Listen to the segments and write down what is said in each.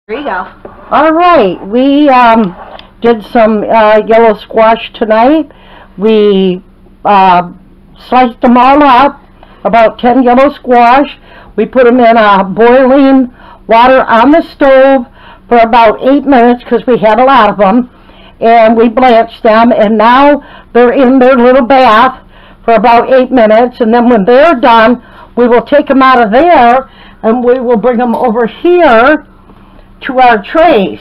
There you go. All right, we did some yellow squash tonight. We sliced them all up, about 10 yellow squash. We put them in boiling water on the stove for about 8 minutes because we had a lot of them. And we blanched them, and now they're in their little bath for about 8 minutes. And then when they're done, we will take them out of there and we will bring them over here to our trays.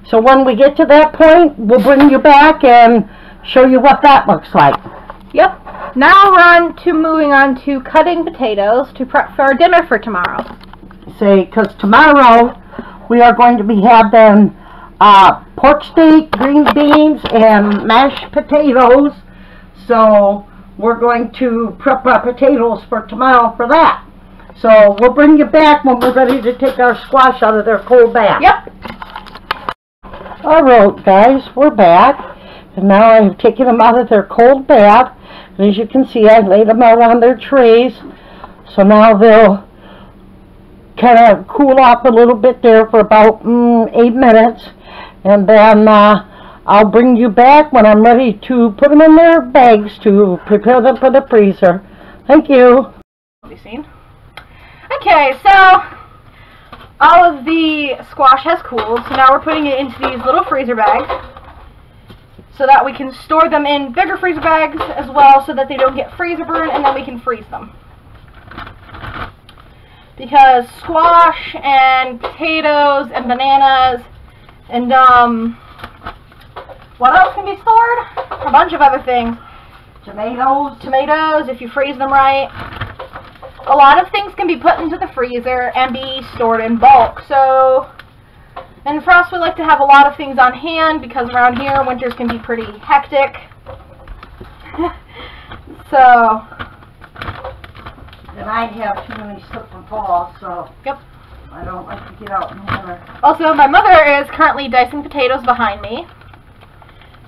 So when we get to that point, we'll bring you back and show you what that looks like. Yep. Now we're moving on to cutting potatoes to prep for our dinner for tomorrow. Because tomorrow we are going to be having pork steak, green beans, and mashed potatoes. So we're going to prep our potatoes for tomorrow for that. So we'll bring you back when we're ready to take our squash out of their cold bath. Yep. Alright guys, we're back. And now I've taken them out of their cold bath. And as you can see, I laid them out on their trays. So now they'll kind of cool off a little bit there for about 8 minutes. And then I'll bring you back when I'm ready to put them in their bags to prepare them for the freezer. Thank you. Be seen. Okay, so all of the squash has cooled, so now we're putting it into these little freezer bags so that we can store them in bigger freezer bags as well so that they don't get freezer burn, and then we can freeze them. Because squash and potatoes and bananas and what else can be stored? A bunch of other things. Tomatoes, if you freeze them right. A lot of things can be put into the freezer and be stored in bulk. So, and for us, we like to have a lot of things on hand because around here, winters can be pretty hectic. So, and I have too many slip and falls, so yep. I don't like to get out in the winter. Also, my mother is currently dicing potatoes behind me.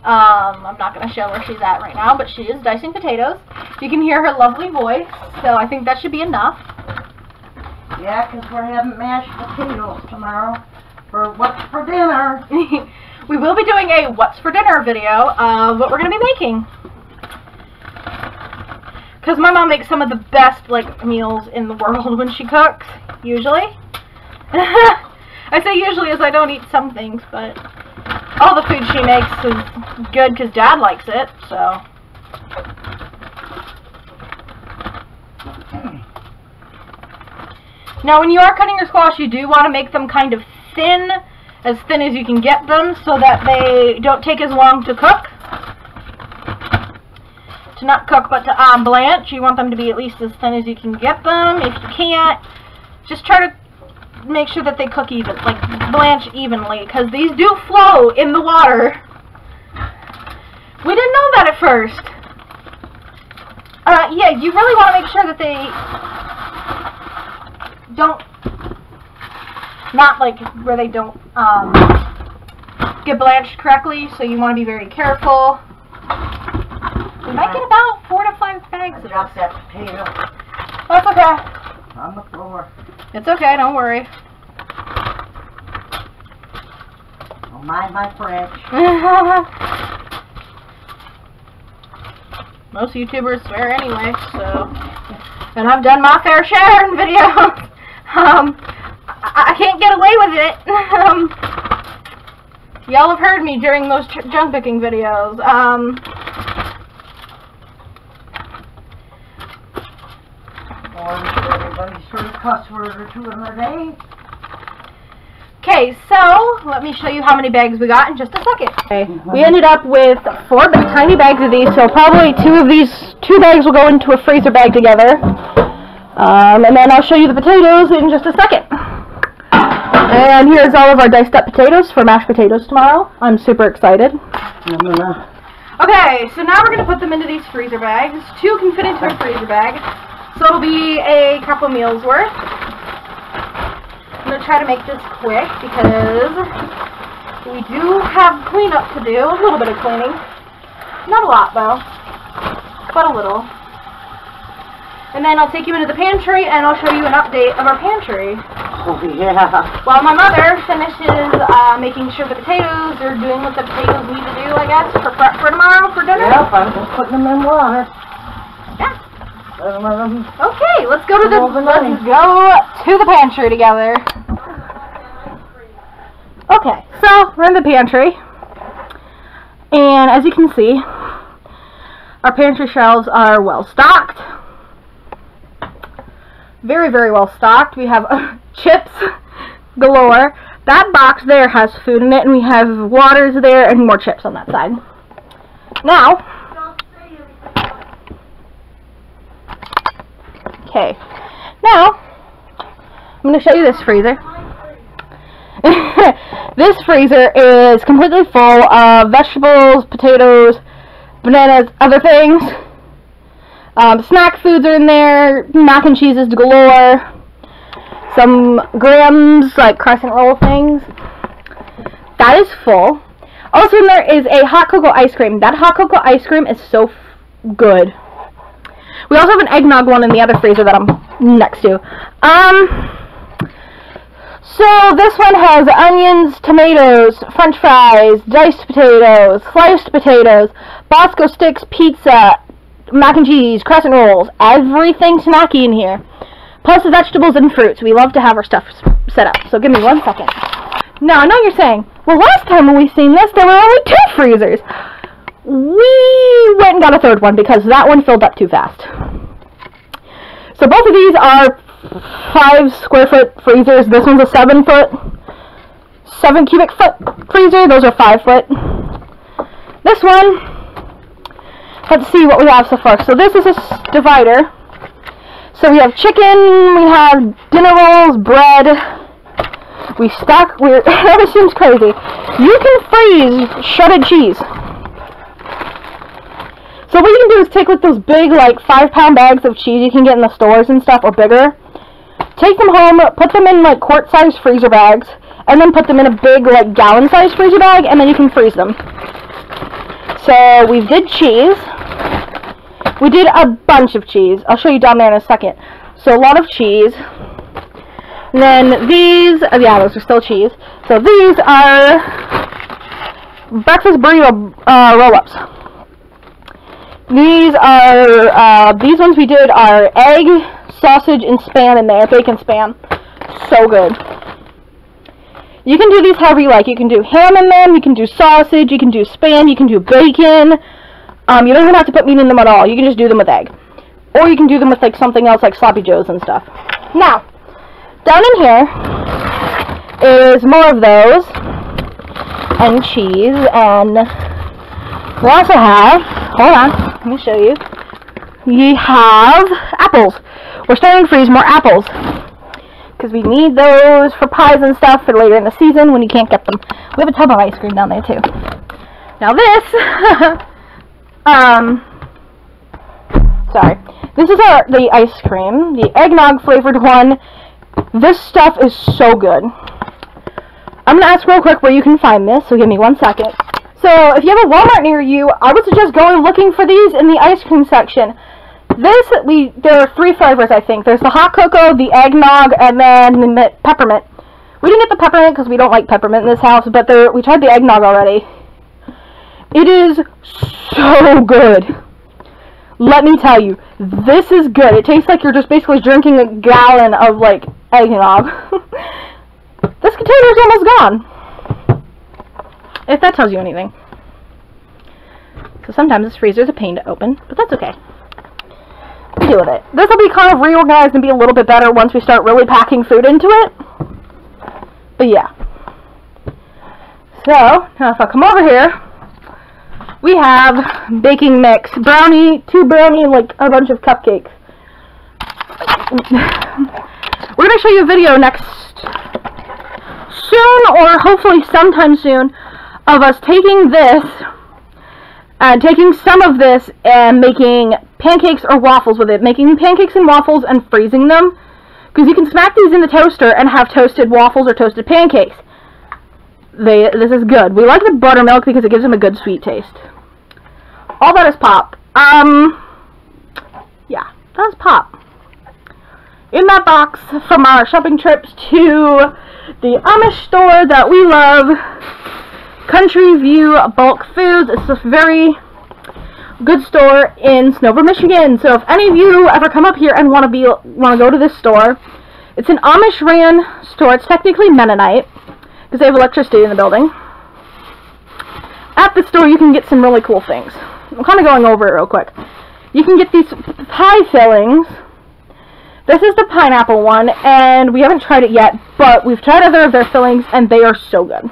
I'm not going to show where she's at right now, but she is dicing potatoes. You can hear her lovely voice, so I think that should be enough. Yeah, because we're having mashed potatoes tomorrow for what's for dinner. We will be doing a what's for dinner video of what we're going to be making. Because my mom makes some of the best meals in the world when she cooks, usually. I say usually as I don't eat some things, but all the food she makes is good because Dad likes it, so. Now, when you are cutting your squash, you do want to make them kind of thin as you can get them, so that they don't take as long to cook. To not cook, but to blanch. You want them to be at least as thin as you can get them. If you can't, just try to make sure that they cook blanch evenly, because these do flow in the water. We didn't know that at first. Yeah, you really want to make sure that they don't, where they don't get blanched correctly, so you want to be very careful. We might get about 4 to 5 bags of Drop that potato. That's okay. On the floor. It's okay, don't worry. Don't mind my French. Most YouTubers swear anyway, so. And I've done my fair share in videos. I can't get away with it. Y'all have heard me during those junk picking videos. Everybody's heard a cuss word or two in their day. Okay, so let me show you how many bags we got in just a second. Okay, we ended up with 4 tiny bags of these, so probably 2 bags will go into a freezer bag together. And then I'll show you the potatoes in just a second. And here's all of our diced up potatoes for mashed potatoes tomorrow. I'm super excited. Okay, so now we're going to put them into these freezer bags. 2 can fit into a freezer bag, so it'll be a couple meals worth. I'm going to try to make this quick because we do have cleanup to do, a little bit of cleaning. Not a lot though, but a little. And then I'll take you into the pantry and I'll show you an update of our pantry. Oh, yeah. While my mother finishes making sure the potatoes are doing what the potatoes need to do, I guess, for prep for tomorrow for dinner. Yep, I'm just putting them in water. Yeah. Okay, Okay, let's go to the pantry together. Okay, so we're in the pantry, and as you can see, our pantry shelves are well stocked. Very, very well stocked. We have chips galore. That box there has food in it, and we have waters there and more chips on that side. Now, okay, now I'm going to show you this freezer. This freezer is completely full of vegetables, potatoes, bananas, other things. Snack foods are in there, mac and cheeses galore, some grams, like crescent roll things. That is full. Also in there is a hot cocoa ice cream. That hot cocoa ice cream is so good. We also have an eggnog one in the other freezer that I'm next to. So this one has onions, tomatoes, french fries, diced potatoes, sliced potatoes, Bosco sticks, pizza, mac and cheese, crescent rolls, everything snacky in here. Plus the vegetables and fruits. We love to have our stuff set up. So give me 1 second. Now I know you're saying, well, last time when we seen this there were only 2 freezers. We went and got a third one because that one filled up too fast. So both of these are 5 square foot freezers. This one's a 7 cubic foot freezer. Those are 5 foot. This one, let's see what we have so far. So this is a divider. So we have chicken, we have dinner rolls, bread. That seems crazy. You can freeze shredded cheese. So what you can do is take like those big, like 5-pound bags of cheese you can get in the stores and stuff, or bigger. Take them home, put them in like quart-sized freezer bags, and then put them in a big, like gallon-sized freezer bag, and then you can freeze them. So we did cheese. We did a bunch of cheese. I'll show you down there in a second. So a lot of cheese. And then these, yeah, those are still cheese. So these are breakfast burrito roll-ups. These are, these ones we did are egg, sausage, and Spam in there, bacon Spam. So good. You can do these however you like. You can do ham in them, you can do sausage, you can do Spam, you can do bacon. You don't even have to put meat in them at all. You can just do them with egg. Or you can do them with like something else like sloppy joes and stuff. Now, down in here is more of those, and cheese, and we also have, hold on, let me show you. We have apples. We're starting to freeze more apples because we need those for pies and stuff for later in the season when you can't get them. We have a tub of ice cream down there too. Now this, sorry, this is the ice cream, the eggnog flavored one. This stuff is so good. I'm going to ask real quick where you can find this, so give me 1 second. So, if you have a Walmart near you, I would suggest going looking for these in the ice cream section. There are 3 flavors, I think. There's the hot cocoa, the eggnog, and then the peppermint. We didn't get the peppermint because we don't like peppermint in this house, but we tried the eggnog already. It is so good. Let me tell you, this is good. It tastes like you're just basically drinking a gallon of, like, eggnog. This container's almost gone. If that tells you anything. So sometimes this freezer's a pain to open, but that's okay. We deal with it. This will be kind of reorganized and be a little bit better once we start really packing food into it. But yeah. So, now if I come over here, we have baking mix, brownie, 2 brownie, and like a bunch of cupcakes. We're going to show you a video soon, or hopefully sometime soon, of us taking this, taking some of this and making pancakes or waffles with it. Making pancakes and waffles and freezing them. Because you can smack these in the toaster and have toasted waffles or toasted pancakes. This is good. We like the buttermilk because it gives them a good sweet taste. All that is pop. Yeah, that's pop. In that that box from our shopping trips to the Amish store that we love, Country View Bulk Foods. It's a very good store in Snover, Michigan. So if any of you ever come up here and want to go to this store, it's an Amish ran store. It's technically Mennonite because they have electricity in the building. At the store you can get some really cool things. I'm kind of going over it real quick. You can get these pie fillings. This is the pineapple one, and we haven't tried it yet, but we've tried other of their fillings, and they are so good.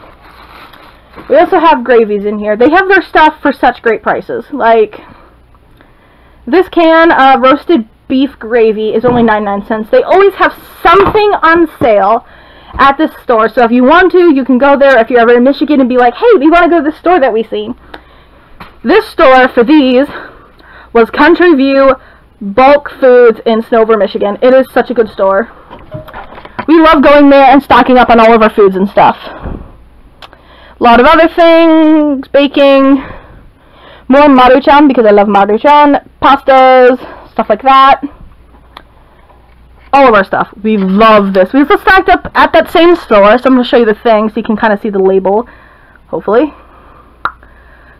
We also have gravies in here. They have their stuff for such great prices. Like, this can of roasted beef gravy is only 99 cents. They always have something on sale at this store, so if you want to, you can go there if you're ever in Michigan and be like, hey, do you want to go to this store that we see? This store for these was Country View Bulk Foods in Snover, Michigan. It is such a good store. We love going there and stocking up on all of our foods and stuff. A lot of other things, baking, more maruchan because I love maruchan, pastas, stuff like that. All of our stuff. We love this. We've stocked up at that same store, so I'm going to show you the thing so you can kind of see the label, hopefully.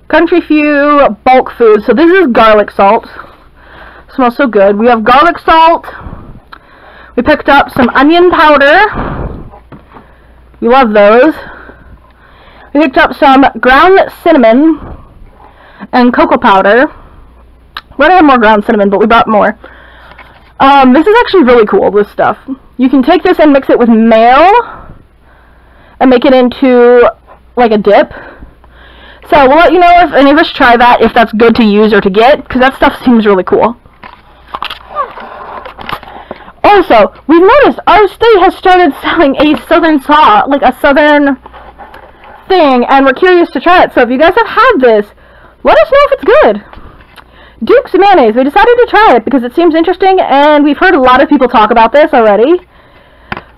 Country View Bulk Food. So this is garlic salt. Smells so good. We have garlic salt. We picked up some onion powder. We love those. We picked up some ground cinnamon and cocoa powder. We're gonna have more ground cinnamon, but we bought more. This is actually really cool, this stuff. You can take this and mix it with mayo and make it into like a dip. So we'll let you know if any of us try that, if that's good to use or to get, because that stuff seems really cool. Also, we've noticed our state has started selling a southern saw, like a southern thing, and we're curious to try it. So if you guys have had this, let us know if it's good. Duke's mayonnaise. We decided to try it because it seems interesting, and we've heard a lot of people talk about this already.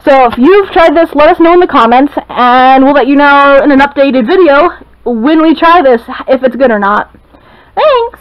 So if you've tried this, let us know in the comments, and we'll let you know in an updated video when we try this, if it's good or not. Thanks!